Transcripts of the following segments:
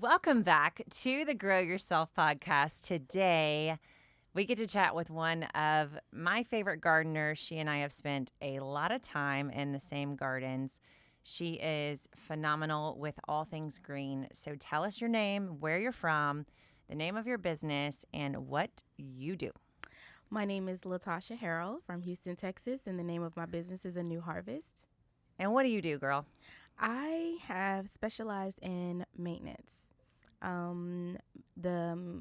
Welcome back to the Grow Yourself podcast. Today, we get to chat with one of my favorite gardeners. She and I have spent a lot of time in the same gardens. She is phenomenal with all things green. So tell us your name, where you're from, the name of your business, and what you do. My name is LaTasha Harrell from Houston, Texas, and the name of my business is Aneu Harvest. And what do you do, girl? I have specialized in maintenance.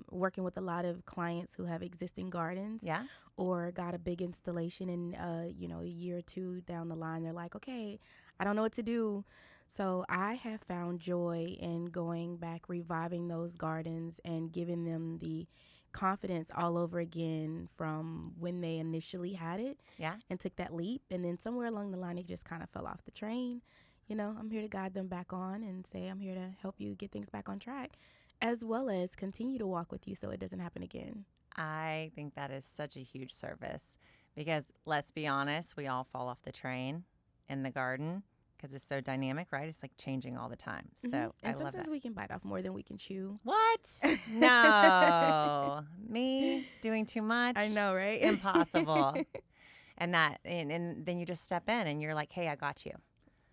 Working with a lot of clients who have existing gardens, Yeah. or got a big installation, and a year or two down the line, they're like, okay, I don't know what to do. So I have found joy in going back, reviving those gardens, and giving them the confidence all over again from when they initially had it, Yeah. and took that leap, and then somewhere along the line, it just kind of fell off the train. I'm here to guide them back on and say I'm here to help you get things back on track, as well as continue to walk with you so it doesn't happen again. I think that is such a huge service because let's be honest, we all fall off the train in the garden because it's so dynamic, right? It's like changing all the time. So And I love sometimes that. we can bite off more than we can chew. What? No. Me doing too much? I know, right? Impossible. And then you just step in and you're like, hey, I got you.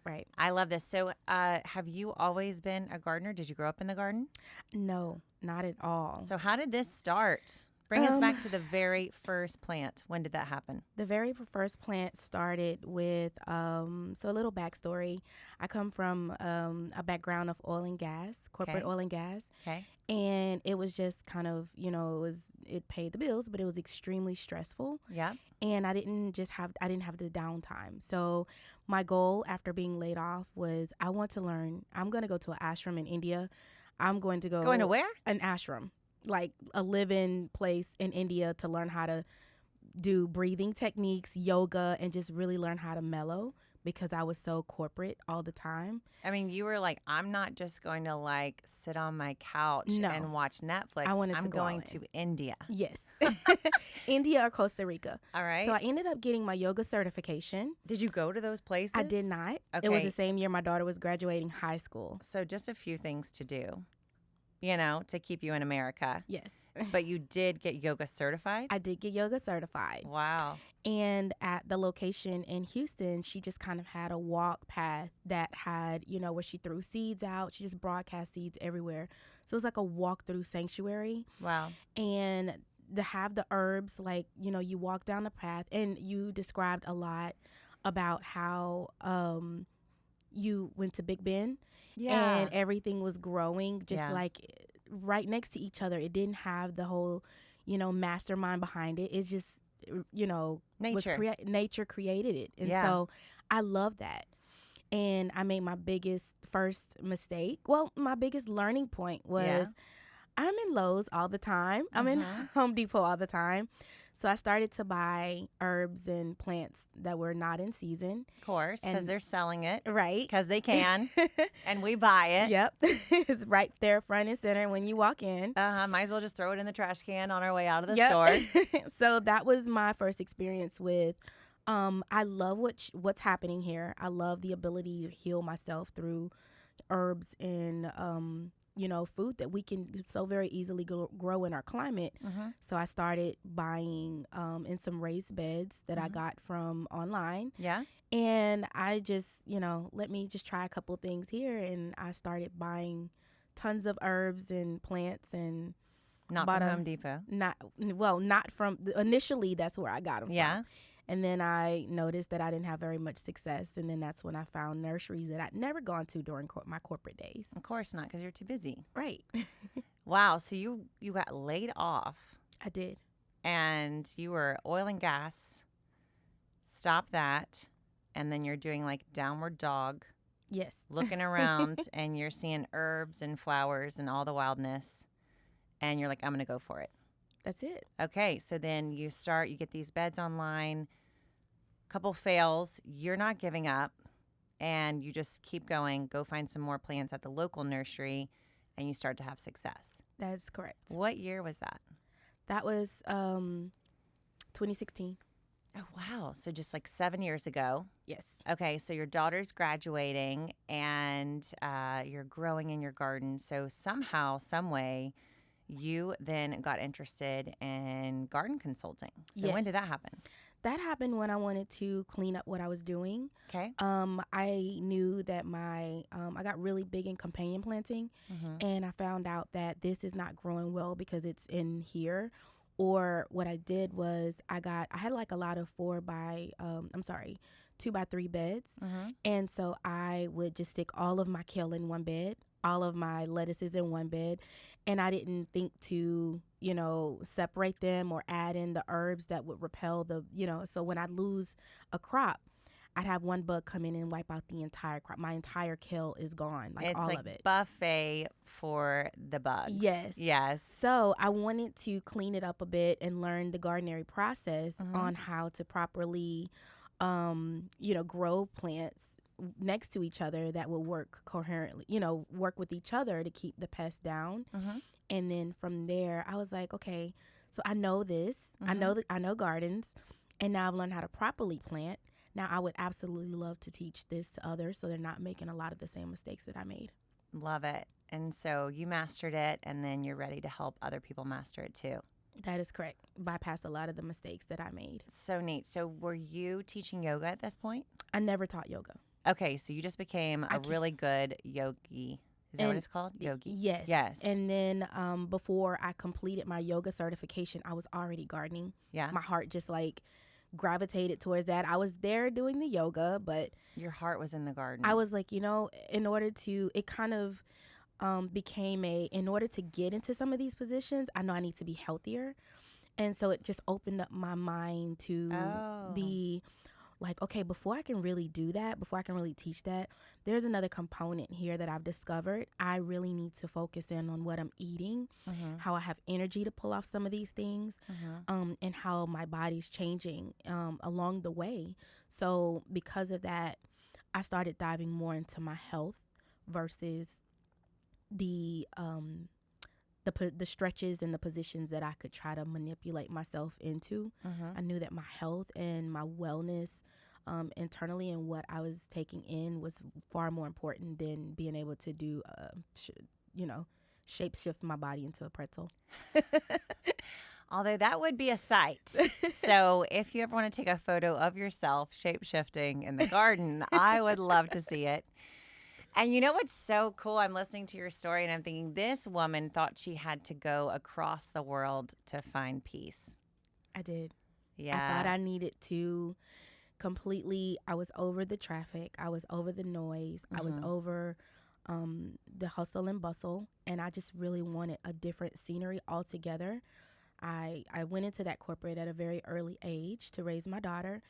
Right. I love this. So have you always been a gardener? Did you grow up in the garden? No, not at all. So how did this start? Bring us back to the very first plant. When did that happen? The very first plant started with, so a little backstory. I come from a background of oil and gas, corporate Okay. oil and gas. Okay. And it was just kind of, it paid the bills, but it was extremely stressful. Yeah. And I didn't have the downtime. So my goal after being laid off was I want to learn. I'm going to go to an ashram in India. I'm going to go. Going to where? An ashram, like a live-in place in India, to learn how to do breathing techniques, yoga, and just really learn how to mellow, because I was so corporate all the time. I mean, you were like, I'm not just going to like sit on my couch No. and watch Netflix. I wanted to I'm go all going in. to India. Yes. India or Costa Rica. All right. So I ended up getting my yoga certification. Did you go to those places? I did not. Okay. It was the same year my daughter was graduating high school. So just a few things to do, to keep you in America. Yes. But you did get yoga certified? I did get yoga certified. Wow. And at the location in Houston, she just kind of had a walk path that had, where she threw seeds out. She just broadcast seeds everywhere. So it was like a walk-through sanctuary. Wow. And to have the herbs, like, you walk down the path, and you described a lot about how you went to Big Ben. Yeah. And everything was growing just Yeah. like right next to each other. It didn't have the whole, mastermind behind it. It's just, Nature. Nature created it. And Yeah. so I love that. And I made my biggest first mistake. Well, my biggest learning point was Yeah. I'm in Lowe's all the time. I'm in Home Depot all the time. So I started to buy herbs and plants that were not in season. Of course, because And- they're selling it. Right. Because they can. And we buy it. Yep. It's right there front and center when you walk in. Might as well just throw it in the trash can on our way out of the Yep. store. So that was my first experience with I love what's happening here. I love the ability to heal myself through herbs and food that we can so very easily grow in our climate. So I started buying in some raised beds that I got from online. Yeah. And I just, let me just try a couple things here. And I started buying tons of herbs and plants, and Not bought from a- Home Depot. not from, initially that's where I got them Yeah. from. And then I noticed that I didn't have very much success. And then that's when I found nurseries that I'd never gone to during my corporate days. Of course not, because you're too busy. Right. Wow. So you got laid off I did. and you were oil and gas. Stop that. And then you're doing like downward dog, Yes. looking around and you're seeing herbs and flowers and all the wildness. And you're like, I'm going to go for it. That's it. Okay. So then you get these beds online, couple fails. You're not giving up. And you just keep going, go find some more plants at the local nursery, and you start to have success. That's correct. What year was that? That was 2016. Oh, wow. So just like 7 years ago. Yes. Okay. So your daughter's graduating and you're growing in your garden. So somehow, some way, you then got interested in garden consulting. So when Yes. did that happen? That happened when I wanted to clean up what I was doing. Okay. I knew that I got really big in companion planting, and I found out that this is not growing well because it's in here. Or what I did was I had like a lot of 2x3 beds, and so I would just stick all of my kale in one bed, all of my lettuces in one bed, and I didn't think to separate them or add in the herbs that would repel so when I lose a crop, I'd have one bug come in and wipe out the entire crop. My entire kale is gone, like It's all like of it. buffet for the bugs. Yes. Yes. So I wanted to clean it up a bit and learn the Gardenary process on how to properly, grow plants next to each other that will work coherently, work with each other to keep the pests down. And then from there, I was like, okay, so I know this. I know gardens, and now I've learned how to properly plant. Now I would absolutely love to teach this to others so they're not making a lot of the same mistakes that I made. Love it. And so you mastered it, and then you're ready to help other people master it too. That is correct. Bypass a lot of the mistakes that I made. So neat. So were you teaching yoga at this point? I never taught yoga. Okay, so you just became a really good yogi. Is that what it's called? Yogi. Yes. Yes. And then before I completed my yoga certification, I was already gardening. Yeah. My heart just gravitated towards that. I was there doing the yoga, but your heart was in the garden. I was like, in order to, it kind of became in order to get into some of these positions, I know I need to be healthier. And so it just opened up my mind to okay, before I can really do that, before I can really teach that, there's another component here that I've discovered. I really need to focus in on what I'm eating, how I have energy to pull off some of these things, and how my body's changing along the way. So because of that, I started diving more into my health versus the stretches and the positions that I could try to manipulate myself into. I knew that my health and my wellness internally and what I was taking in was far more important than being able to do, shape shift my body into a pretzel. Although that would be a sight. So if you ever want to take a photo of yourself shape shifting in the garden, I would love to see it. And you know what's so cool? I'm listening to your story and I'm thinking this woman thought she had to go across the world to find peace. I did. Yeah. I thought I needed to I was over the traffic. I was over the noise. I was over the hustle and bustle. And I just really wanted a different scenery altogether. I went into that corporate at a very early age to raise my daughter.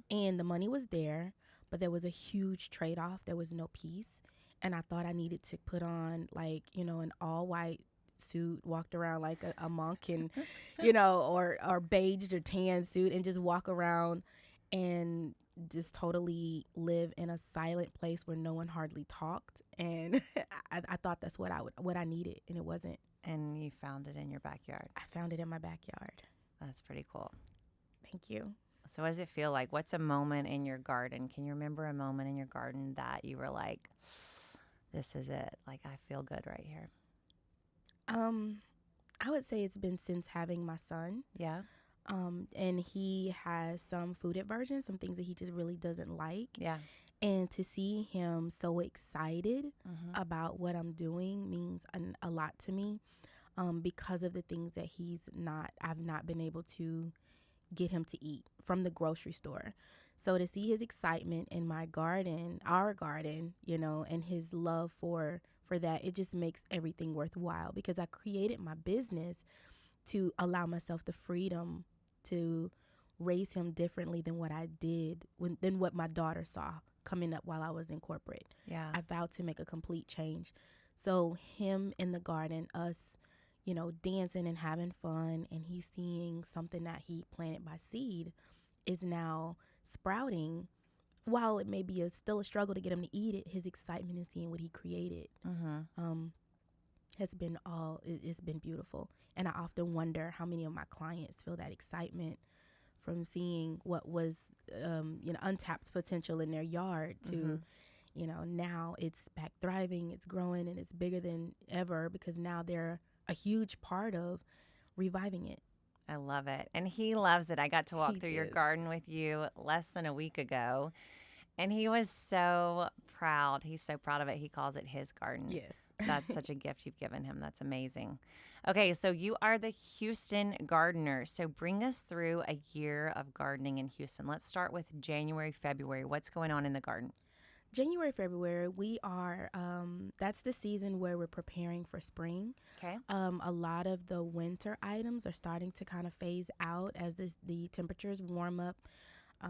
And the money was there, but there was a huge trade-off. There was no peace. And I thought I needed to put on an all white suit, walked around like a monk and, or beige or tan suit and just walk around and just totally live in a silent place where no one hardly talked. And I thought that's what I needed, and it wasn't. And you found it in your backyard. I found it in my backyard. That's pretty cool. Thank you. So what does it feel like? What's a moment in your garden? Can you remember a moment in your garden that you were like, this is it? Like, I feel good right here. I would say it's been since having my son. Yeah. And he has some food aversion, some things that he just really doesn't like. Yeah. And to see him so excited about what I'm doing means a lot to me, because of the things that I've not been able to get him to eat from the grocery store. So to see his excitement in my garden, our garden, and his love for that, it just makes everything worthwhile, because I created my business to allow myself the freedom to raise him differently than what I did than what my daughter saw coming up while I was in corporate. Yeah. I vowed to make a complete change. So him in the garden, us, dancing and having fun, and he's seeing something that he planted by seed is now sprouting. While it may be still a struggle to get him to eat it, his excitement in seeing what he created has been it's been beautiful. And I often wonder how many of my clients feel that excitement from seeing what was, untapped potential in their yard to, Mm-hmm. Now it's back thriving, it's growing, and it's bigger than ever because now they're a huge part of reviving it. I love it. And he loves it. I got to walk He through your does. garden with you less than a week ago, and he was so proud. He's so proud of it. He calls it his garden. Yes. That's such a gift you've given him. That's amazing. Okay, so you are the Houston gardener. So bring us through a year of gardening in Houston. Let's start with January, February. What's going on in the garden? January, February, we are, that's the season where we're preparing for spring. Okay. A lot of the winter items are starting to kind of phase out as the temperatures warm up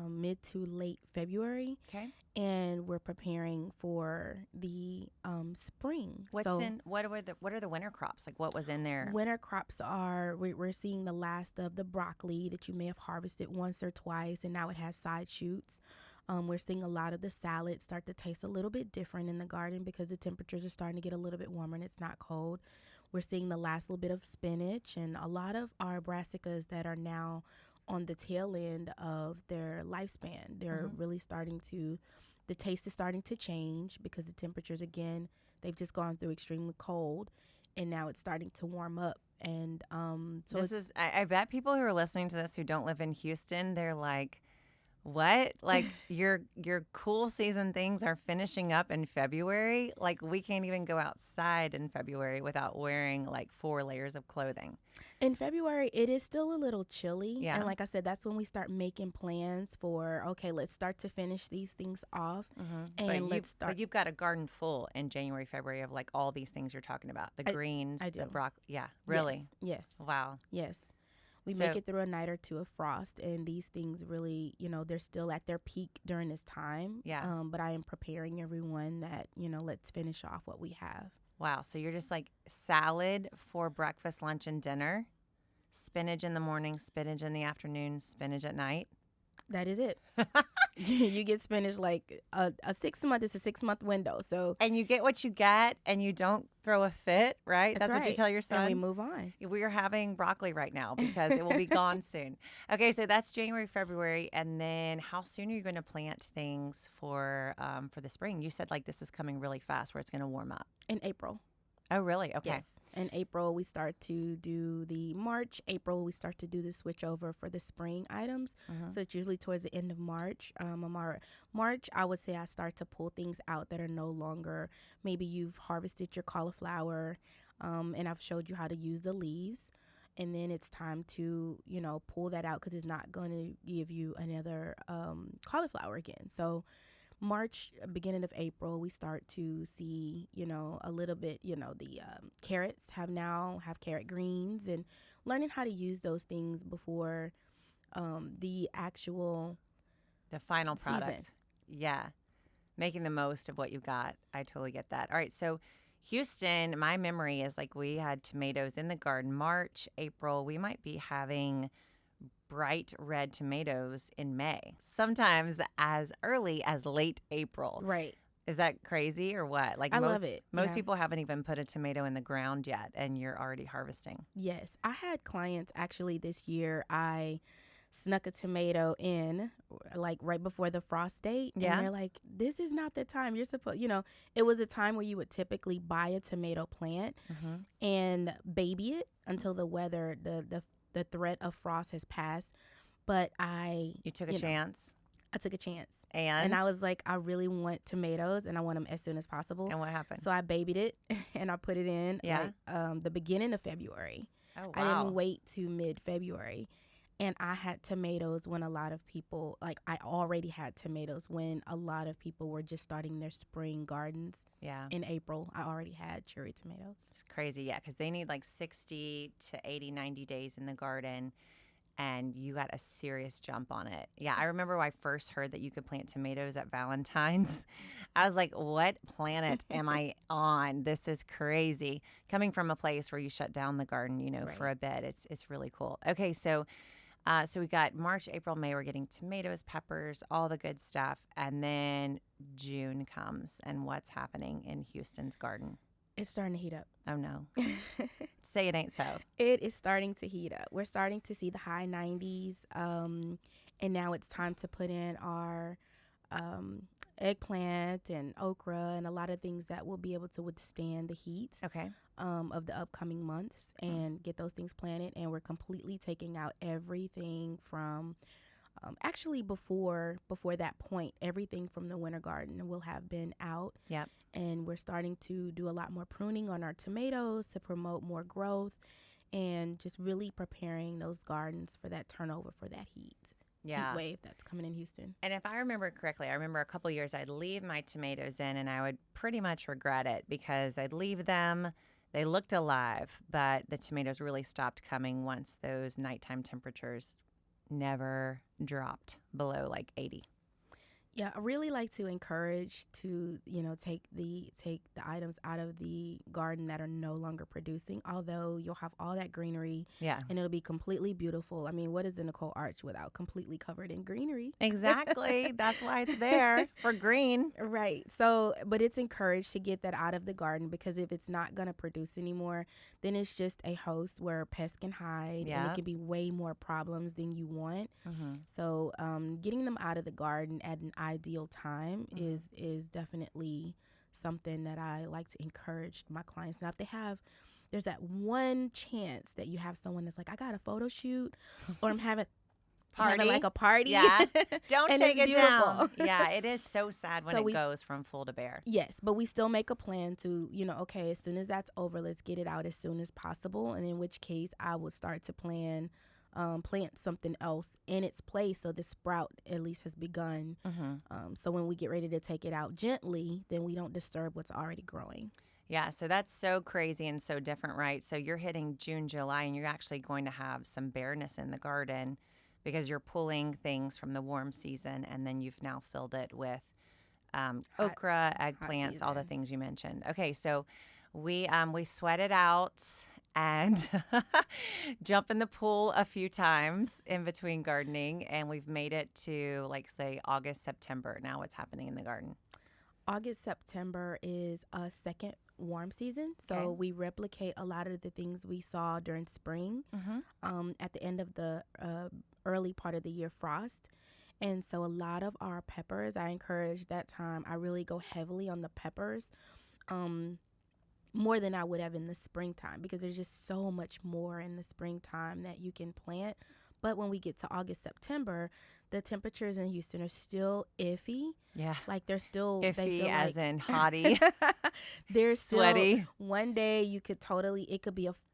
mid to late February. Okay. And we're preparing for the spring. What are the winter crops? Like what was in there? Winter crops are, we're seeing the last of the broccoli that you may have harvested once or twice, and now it has side shoots. We're seeing a lot of the salads start to taste a little bit different in the garden because the temperatures are starting to get a little bit warmer and it's not cold. We're seeing the last little bit of spinach and a lot of our brassicas that are now on the tail end of their lifespan. They're really the taste is starting to change because the temperatures, again, they've just gone through extremely cold and now it's starting to warm up. And I bet people who are listening to this who don't live in Houston, they're like, what? Like your cool season things are finishing up in February? Like we can't even go outside in February without wearing like 4 layers of clothing. In February, it is still a little chilly. Yeah. And like I said, that's when we start making plans for, okay, let's start to finish these things off. And But you've got a garden full in January, February of like all these things you're talking about. The greens, I do. the broccoli. Yeah, really? Yes. Wow. Yes. We So- make it through a night or two of frost, and these things really, they're still at their peak during this time. Yeah. But I am preparing everyone that, let's finish off what we have. Wow. So you're just like salad for breakfast, lunch, and dinner, spinach in the morning, spinach in the afternoon, spinach at night. That is it. You get spinach like a 6 month. It's a 6 month window. So And you get what you get, and you don't throw a fit, right? That's what you right. tell your son. And we move on. We are having broccoli right now because it will be gone soon. Okay, so that's January, February, and then how soon are you going to plant things for the spring? You said like this is coming really fast, where it's going to warm up. In April. Oh, really? Okay. Yes. In April, we start to do April, we start to do the switch over for the spring items. So it's usually towards the end of March. March, I would say I start to pull things out that are no longer, maybe you've harvested your cauliflower, and I've showed you how to use the leaves. And then it's time to, pull that out because it's not going to give you another cauliflower again. So March, beginning of April, we start to see, a little bit, the carrots have carrot greens and learning how to use those things before the final product. season. Yeah. Making the most of what you got. I totally get that. All right. So Houston, my memory is like we had tomatoes in the garden March, April. We might be having bright red tomatoes in May, sometimes as early as late April. Right. Is that crazy or what? Like I love it. Most Yeah. people haven't even put a tomato in the ground yet, and you're already harvesting. Yes. I had clients actually this year. I snuck a tomato in like right before the frost date. Yeah. And they're like, this is not the time. You're supposed, it was a time where you would typically buy a tomato plant and baby it until the weather, the threat of frost has passed. But You took a chance. I took a chance. And I was like, I really want tomatoes and I want them as soon as possible. And what happened? So I babied it and I put it in the beginning of February. Oh, wow. I didn't wait to mid-February. And I had tomatoes when a lot of people, like I already had tomatoes when a lot of people were just starting their spring gardens. Yeah. In April, I already had cherry tomatoes. It's crazy, yeah, because they need like 60 to 80, 90 days in the garden, and you got a serious jump on it. Yeah, I remember when I first heard that you could plant tomatoes at Valentine's. I was like, what planet am I on? This is crazy. Coming from a place where you shut down the garden, Right. for a bit, it's really cool. Okay, so we got March, April, May. We're getting tomatoes, peppers, all the good stuff. And then June comes. And what's happening in Houston's garden? It's starting to heat up. Oh, no. Say it ain't so. It is starting to heat up. We're starting to see the high 90s. And now it's time to put in our um, eggplant and okra and a lot of things that will be able to withstand the heat Okay. of the upcoming months and get those things planted. And we're completely taking out everything from actually before that point, everything from the winter garden will have been out. Yep. And we're starting to do a lot more pruning on our tomatoes to promote more growth and just really preparing those gardens for that turnover, for that heat wave that's coming in Houston. And if I remember correctly, I remember a couple years I'd leave my tomatoes in and I would pretty much regret it because I'd leave them. They looked alive, but the tomatoes really stopped coming once those nighttime temperatures never dropped below like 80. Yeah, I really like to encourage to, take the items out of the garden that are no longer producing, although you'll have all that greenery and it'll be completely beautiful. I mean, what is a Nicole Arch without completely covered in greenery? Exactly. That's why it's there, for green. Right. So, but it's encouraged to get that out of the garden because if it's not going to produce anymore, then it's just a host where pests can hide and it can be way more problems than you want. Mm-hmm. So, getting them out of the garden at an ideal time is definitely something that I like to encourage my clients. Now, if there's that one chance that you have someone that's like, I got a photo shoot or I'm having like a party. Yeah. Don't take it down. Beautiful. Yeah, it is so sad when it goes from full to bare. Yes, but we still make a plan to, okay, as soon as that's over, let's get it out as soon as possible. And in which case I will start to plant something else in its place so the sprout at least has begun. Mm-hmm. So when we get ready to take it out gently, then we don't disturb what's already growing. Yeah, so that's so crazy and so different, right? So you're hitting June, July, and you're actually going to have some bareness in the garden because you're pulling things from the warm season, and then you've now filled it with okra, eggplants, all the things you mentioned. Okay, so we sweat it out and jump in the pool a few times in between gardening, and we've made it to, like, say, August, September. Now what's happening in the garden? August, September is a second warm season. So we replicate a lot of the things we saw during spring at the end of the early part of the year frost. And so a lot of our peppers, I encourage that time. I really go heavily on the peppers more than I would have in the springtime because there's just so much more in the springtime that you can plant. But when we get to August, September, the temperatures in Houston are still iffy. Yeah. Like they're still iffy as in hottie. They're still sweaty. One day you could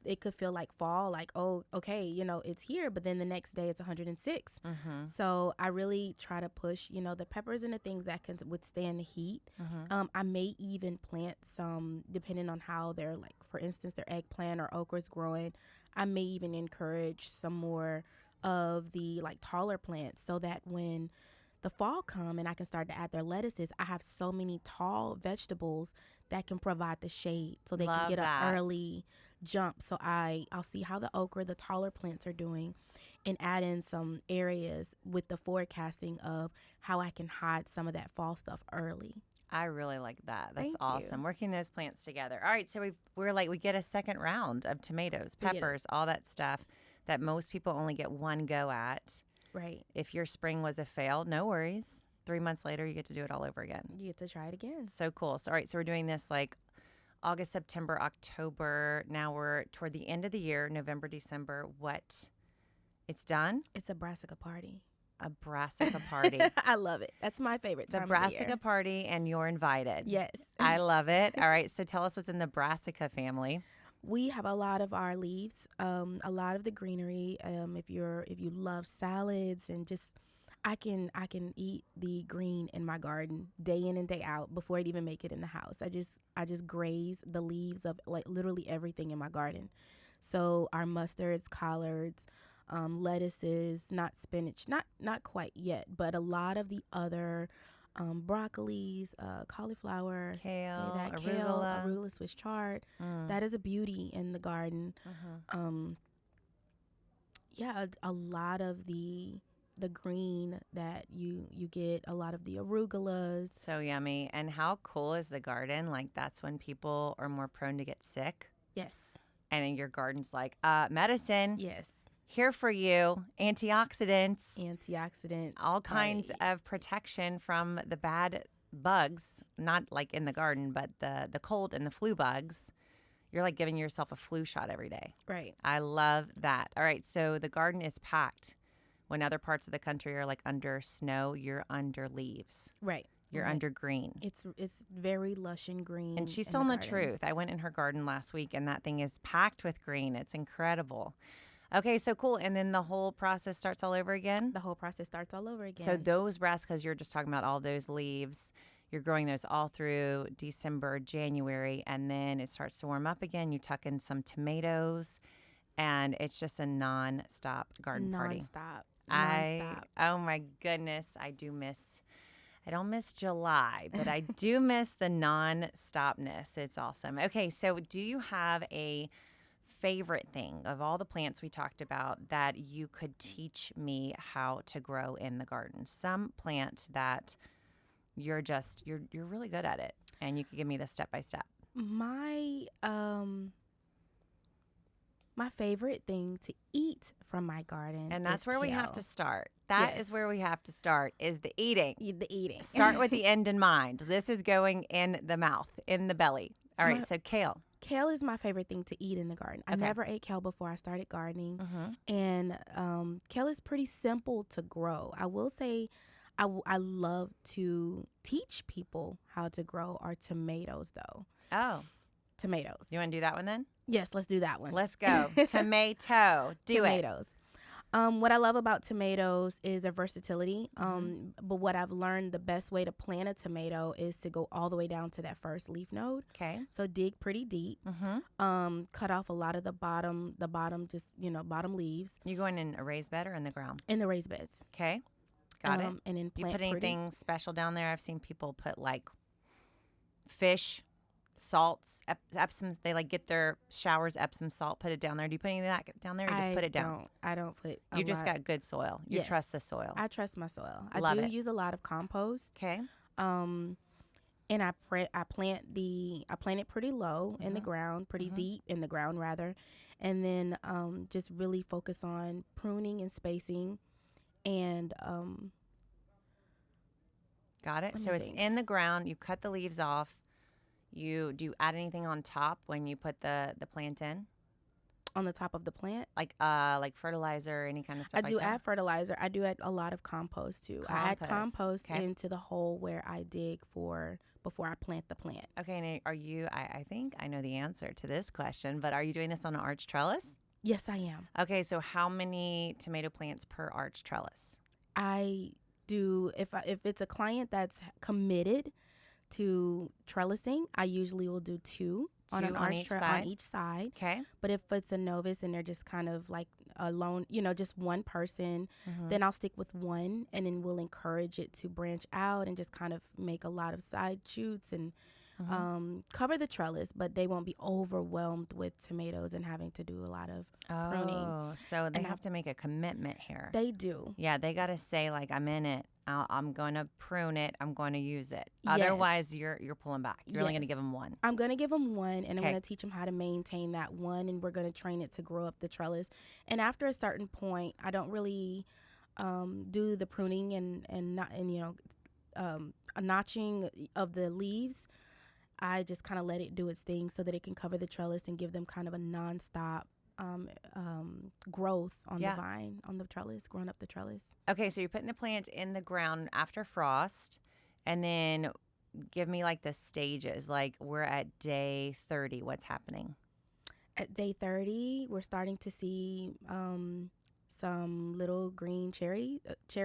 it could feel like fall, like, oh, okay, it's here, but then the next day it's 106. Mm-hmm. So I really try to push, the peppers and the things that can withstand the heat. Mm-hmm. I may even plant some, depending on how they're, like, for instance, their eggplant or okra's growing. I may even encourage some more of the, like, taller plants so that when the fall come and I can start to add their lettuces, I have so many tall vegetables that can provide the shade so they can get an early jump. So I'll see how the okra, the taller plants are doing and add in some areas with the forecasting of how I can hide some of that fall stuff early. I really like that. That's Thank awesome. you. Working those plants together. All right, so we get a second round of tomatoes, peppers, all that stuff that most people only get one go at. Right. If your spring was a fail, no worries. 3 months later, you get to do it all over again. You get to try it again. So cool. So, all right, so we're doing this like August, September, October. Now we're toward the end of the year, November, December. What? It's done? It's a brassica party. A brassica party. I love it. That's my favorite time of the year. The brassica party, and you're invited. Yes. I love it. All right, so tell us what's in the brassica family. We have a lot of our leaves, a lot of the greenery. If you love salads and just, I can eat the green in my garden day in and day out before it even make it in the house. I just graze the leaves of, like, literally everything in my garden. So our mustards, collards, lettuces, not spinach, not quite yet, but a lot of the other broccolis, cauliflower, Kale, arugula, Swiss chard. That is a beauty in the garden. A lot of the green that you get, a lot of the arugulas. So yummy. And how cool is the garden? Like, that's when people are more prone to get sick. Yes. and your garden's like, medicine, Yes. here for you, antioxidants, Antioxidant. all kinds Right. of protection from the bad bugs, not like in the garden, but the cold and the flu bugs. You're like giving yourself a flu shot every day. Right. I love that. All right, so the garden is packed. When other parts of the country are like under snow, you're under leaves. Right. You're Right. under green. It's very lush and green. And she's in telling the gardens. truth. I went in her garden last week and that thing is packed with green. It's incredible. Okay, so cool. And then the whole process starts all over again? The whole process starts all over again. So those brassicas you're just talking about, all those leaves, you're growing those all through December, January, and then it starts to warm up again. You tuck in some tomatoes, and it's just a non-stop garden party. Nonstop. Oh my goodness, I don't miss July, but I do miss the non-stopness. It's awesome. Okay, so do you have a favorite thing of all the plants we talked about that you could teach me how to grow in the garden? Some plant that you're really good at it and you could give me the step by step. My favorite thing to eat from my garden. And that's is where we kale. have to start. That is Yes. where we have to start, is the eating. The eating. Start with the end in mind. This is going in the mouth, in the belly. All right, so kale. Kale is my favorite thing to eat in the garden. I Okay. never ate kale before I started gardening. Mm-hmm. And kale is pretty simple to grow. I will say I love to teach people how to grow our tomatoes, though. Oh, Tomatoes. you want to do that one then? Yes, let's do that one. Let's go. Tomato. Do it. Tomatoes. What I love about tomatoes is their versatility. But what I've learned, the best way to plant a tomato is to go all the way down to that first leaf node. Okay. So dig pretty deep. Mm-hmm. Cut off a lot of the bottom bottom leaves You going in a raised bed or in the ground? in the raised beds. Okay. Got it. And then You plant put pretty. anything special down there? I've seen people put like fish, salts, Epsom. They like get their showers Epsom salt, put it down there. Do you put any of that down there or just put it down? I don't put. You just got good soil. You Yes. trust the soil. I trust my soil. Love I do it. use a lot of compost. Okay. And I plant it pretty low in the ground, pretty deep in the ground rather, and then just really focus on pruning and spacing, and Got it. Let So me it's think. in the ground. You cut the leaves off. Do you add anything on top when you put the plant in? on the top of the plant. Like fertilizer, any kind of stuff I like do that? add fertilizer. I do add a lot of compost too. I add compost Okay. into the hole where I dig before I plant the plant. Okay, and are you, I think I know the answer to this question, but are you doing this on an arch trellis? Yes, I am. Okay, so how many tomato plants per arch trellis? I do if it's a client that's committed to trellising, I usually will do two on an Two on arch each on side? each side. Okay. But if it's a novice and they're just kind of like alone, just one person, Mhm. then I'll stick with one, and then we'll encourage it to branch out and just kind of make a lot of side shoots and cover the trellis, but they won't be overwhelmed with tomatoes and having to do a lot of pruning. Oh, so they And have to make a commitment here. They do. Yeah, they got to say like, I'm in it. I'm going to prune it. I'm going to use it. Yes. Otherwise, you're pulling back. You're only going to Yes. give them one. I'm going to give them one, and I'm Okay. going to teach them how to maintain that one, and we're going to train it to grow up the trellis. And after a certain point, I don't really do the pruning and notching of the leaves. I just kind of let it do its thing so that it can cover the trellis and give them kind of a nonstop growth on Yeah. the vine, on the trellis, growing up the trellis. Okay, so you're putting the plant in the ground after frost, and then give me like the stages. Like we're at day 30. What's happening? At day 30, we're starting to see some little green cherry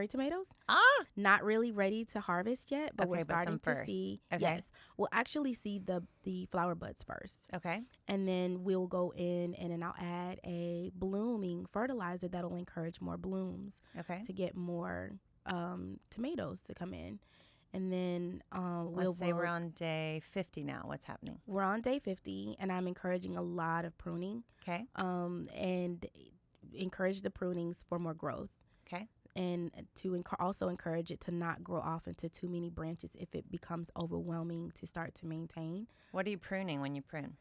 tomatoes. Ah, Not really ready to harvest yet, but we're Okay, but some starting to first. see. Okay. Yes, we'll actually see the flower buds first, okay. and then we'll go in and then I'll add a blooming fertilizer that'll encourage more blooms Okay. to get more tomatoes to come in, and then Let's say we're on day 50 now. What's happening? we're on day 50, and I'm encouraging a lot of pruning, Okay. and encourage the prunings for more growth. Okay. And to also encourage it to not grow off into too many branches if it becomes overwhelming to start to maintain. What are you pruning when you prune?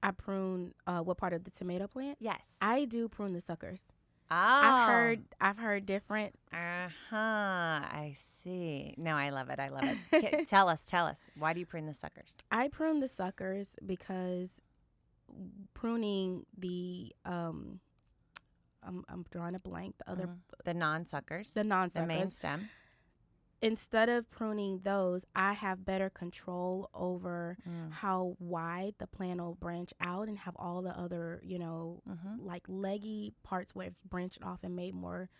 I prune what part of the tomato plant? Yes. I do prune the suckers. Oh. I've heard different. I see. No, I love it. I love it. Tell us. Why do you prune the suckers? I prune the suckers because pruning the I'm drawing a blank. The other The non-suckers. the non The main suckers. stem. Instead of pruning those, I have better control over how wide the plant will branch out and have all the other, like leggy parts where it's branched off and made more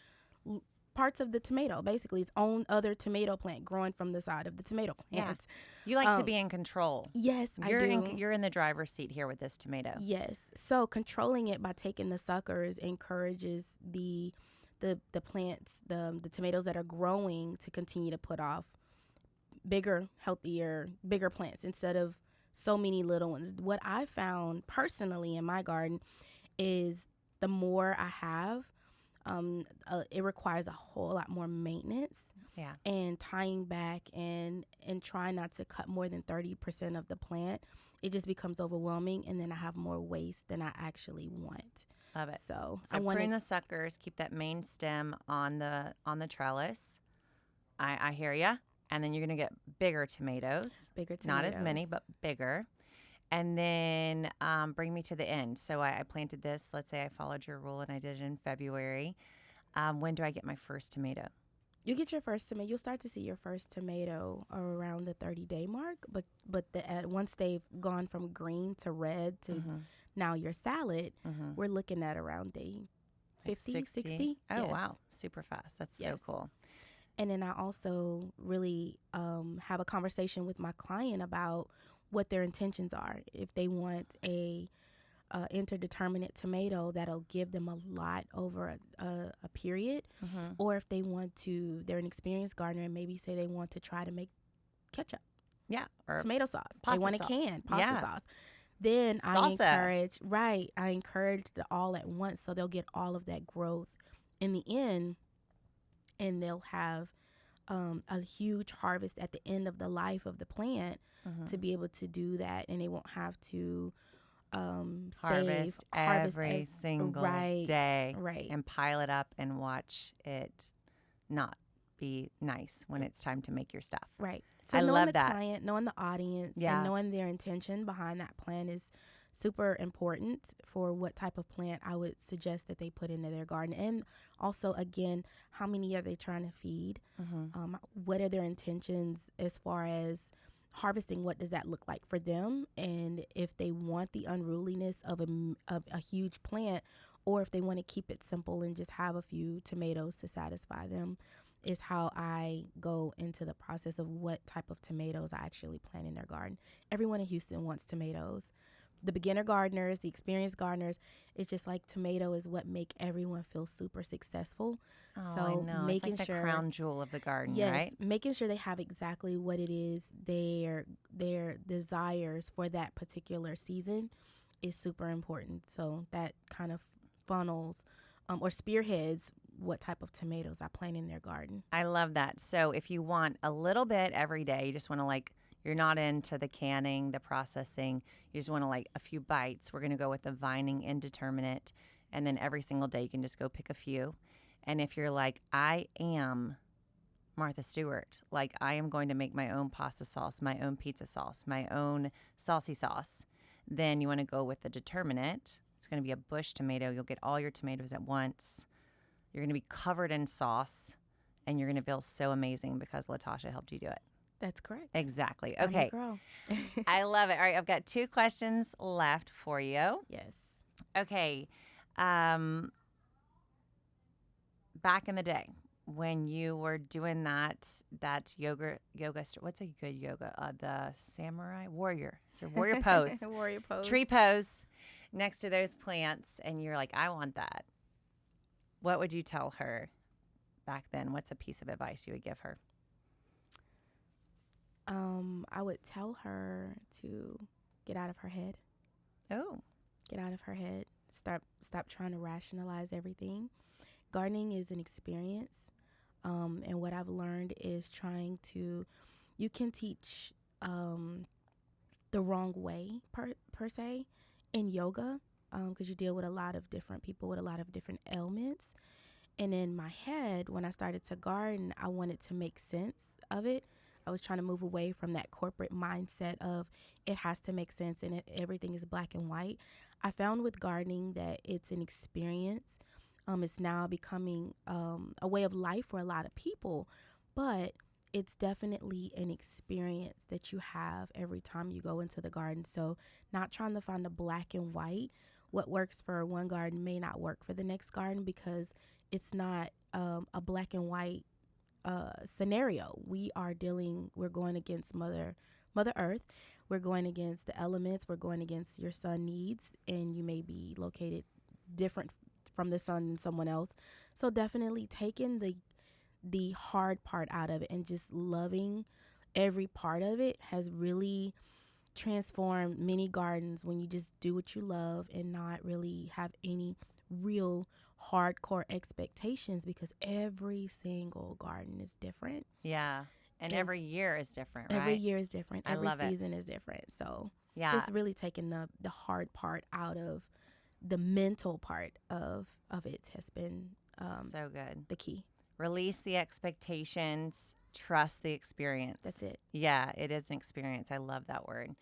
parts of the tomato. Basically, its own other tomato plant growing from the side of the tomato plant. You like to be in control. Yes, I do. You're in the driver's seat here with this tomato. Yes. So controlling it by taking the suckers encourages the plants, the tomatoes that are growing to continue to put off bigger, healthier, bigger plants instead of so many little ones. What I found personally in my garden is the more I have, it requires a whole lot more maintenance. Yeah. And tying back and trying not to cut more than 30% of the plant, it just becomes overwhelming, and then I have more waste than I actually want. Love it. So I prune the suckers, keep that main stem on the trellis. I hear ya. And then you're gonna get bigger tomatoes. Bigger tomatoes. Not as many, but bigger. And then bring me to the end. So I planted this. Let's say I followed your rule and I did it in February. When do I get my first tomato? You get your first tomato. You'll start to see your first tomato around the 30-day mark. But once they've gone from green to red to now your salad, we're looking at around day 50, 60. Oh, yes. wow. Super fast. That's so cool. And then I also really have a conversation with my client about what their intentions are. If they want a interdeterminate tomato that'll give them a lot over a period, or if they want to, they're an experienced gardener and maybe say they want to try to make ketchup, or tomato sauce. They pasta want sauce. a can pasta sauce. Then Salsa. I encourage it all at once, so they'll get all of that growth in the end, and they'll have a huge harvest at the end of the life of the plant to be able to do that, and they won't have to harvest every single day right, and pile it up and watch it not be nice when it's time to make your stuff. Right. So I knowing love the that. client, knowing the audience, and knowing their intention behind that plant is super important for what type of plant I would suggest that they put into their garden. And also, again, how many are they trying to feed? What are their intentions as far as harvesting? What does that look like for them? And if they want the unruliness of a huge plant, or if they want to keep it simple and just have a few tomatoes to satisfy them, is how I go into the process of what type of tomatoes I actually plant in their garden. Everyone in Houston wants tomatoes. The beginner gardeners, the experienced gardeners, it's just like tomato is what make everyone feel super successful. Oh, so I know. making it's like sure the crown jewel of the garden, yes, right? making sure they have exactly what it is their desires for that particular season is super important. So that kind of funnels or spearheads what type of tomatoes I plant in their garden. I love that. So if you want a little bit every day, you just want to you're not into the canning, the processing, you just want to a few bites, we're going to go with the vining indeterminate. And then every single day you can just go pick a few. And if you're like, I am Martha Stewart, I am going to make my own pasta sauce, my own pizza sauce, my own saucy sauce, then you want to go with the determinate. It's going to be a bush tomato. You'll get all your tomatoes at once. You're going to be covered in sauce, and you're going to feel so amazing because LaTasha helped you do it. That's correct. Exactly. I'm the Okay. girl. I love it. All right, I've got 2 questions left for you. Yes. Okay. Back in the day when you were doing that yoga, what's a good yoga? The samurai warrior. So warrior pose. Warrior pose. Tree pose next to those plants, and you're like, I want that. What would you tell her back then? What's a piece of advice you would give her? I would tell her to get out of her head. Oh. Get out of her head. Stop trying to rationalize everything. Gardening is an experience. And what I've learned is you can teach the wrong way per se, in yoga, because you deal with a lot of different people with a lot of different ailments. And in my head, when I started to garden, I wanted to make sense of it. I was trying to move away from that corporate mindset of it has to make sense and everything is black and white. I found with gardening that it's an experience. It's now becoming a way of life for a lot of people, but it's definitely an experience that you have every time you go into the garden. So not trying to find a black and white. What works for one garden may not work for the next garden because it's not a black and white scenario. We're going against Mother Earth. We're going against the elements. We're going against your sun needs, and you may be located different from the sun than someone else. So definitely taking the hard part out of it and just loving every part of it has really transformed many gardens when you just do what you love and not really have any real hardcore expectations, because every single garden is different. Yeah. And every year is different, right? Every year is different. I Every love it. season is different. So Yeah. just really taking the hard part out of the mental part of it has been so good. the key. Release the expectations, trust the experience. That's it. Yeah, it is an experience. I love that word.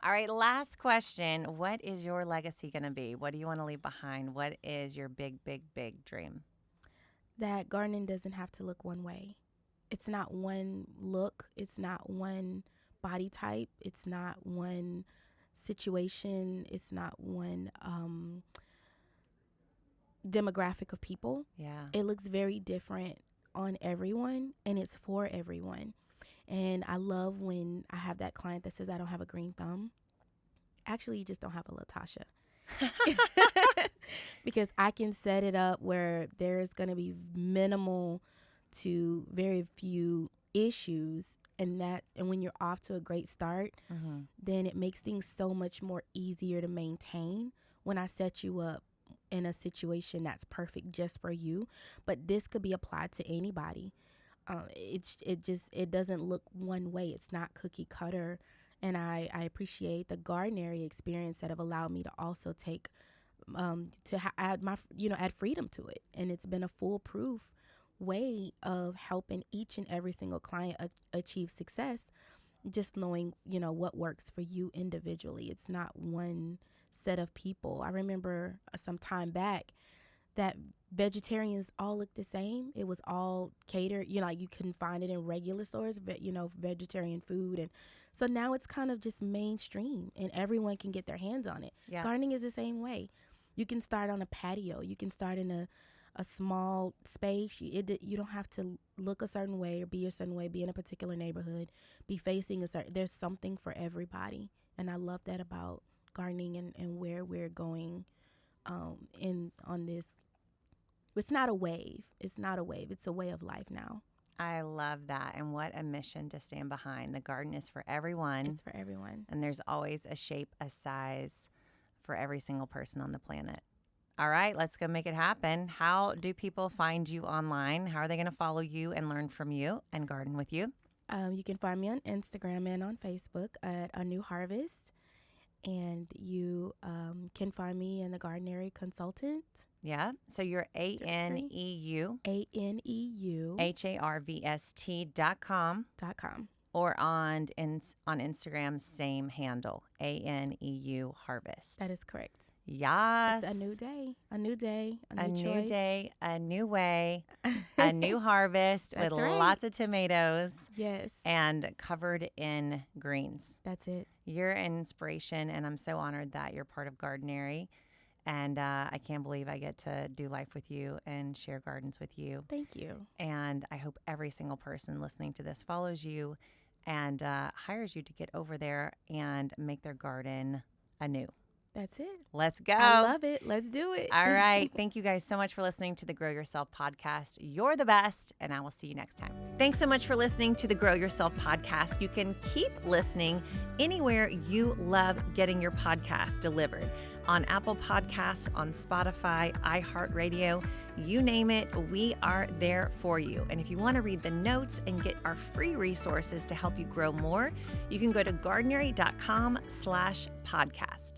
All right, last question. What is your legacy going to be? What do you want to leave behind? What is your big, big, big dream? That gardening doesn't have to look one way. It's not one look. It's not one body type. It's not one situation. It's not one demographic of people. Yeah. It looks very different on everyone, and it's for everyone. And I love when I have that client that says, I don't have a green thumb. Actually, you just don't have a LaTasha. Because I can set it up where there's going to be minimal to very few issues. And when you're off to a great start, then it makes things so much more easier to maintain when I set you up in a situation that's perfect just for you. But this could be applied to anybody. It doesn't look one way. It's not cookie cutter. And I appreciate the Gardenary experience that have allowed me to also take add freedom to it. And it's been a foolproof way of helping each and every single client achieve success, just knowing what works for you individually. It's not one set of people. I remember some time back that vegetarians all looked the same. It was all catered, like you couldn't find it in regular stores, vegetarian food. And so now it's kind of just mainstream and everyone can get their hands on it. Yeah. Gardening is the same way. You can start on a patio. You can start in a small space. You don't have to look a certain way or be a certain way, be in a particular neighborhood, be facing there's something for everybody. And I love that about gardening and where we're going on this. It's not a wave. It's not a wave. It's a way of life now. I love that. And what a mission to stand behind. The garden is for everyone. It's for everyone. And there's always a shape, a size for every single person on the planet. All right, let's go make it happen. How do people find you online? How are they going to follow you and learn from you and garden with you? You can find me on Instagram and on Facebook at Aneu Harvest. And you can find me in the Gardenary Consultant. Yeah. So you're ANEU. ANEU. HARVEST.com. Or on Instagram, same handle, ANEU Harvest. That is correct. Yes. It's a new day, a new day, a new choice. day, a new way, a new harvest with lots of tomatoes. Yes. And covered in greens. That's it. You're an inspiration, and I'm so honored that you're part of Gardenary. And I can't believe I get to do life with you and share gardens with you. Thank you. And I hope every single person listening to this follows you and hires you to get over there and make their garden anew. That's it. Let's go. I love it. Let's do it. All right. Thank you guys so much for listening to the Grow Yourself podcast. You're the best, and I will see you next time. Thanks so much for listening to the Grow Yourself podcast. You can keep listening anywhere you love getting your podcast delivered. On Apple Podcasts, on Spotify, iHeartRadio, you name it, we are there for you. And if you want to read the notes and get our free resources to help you grow more, you can go to gardenary.com/podcast.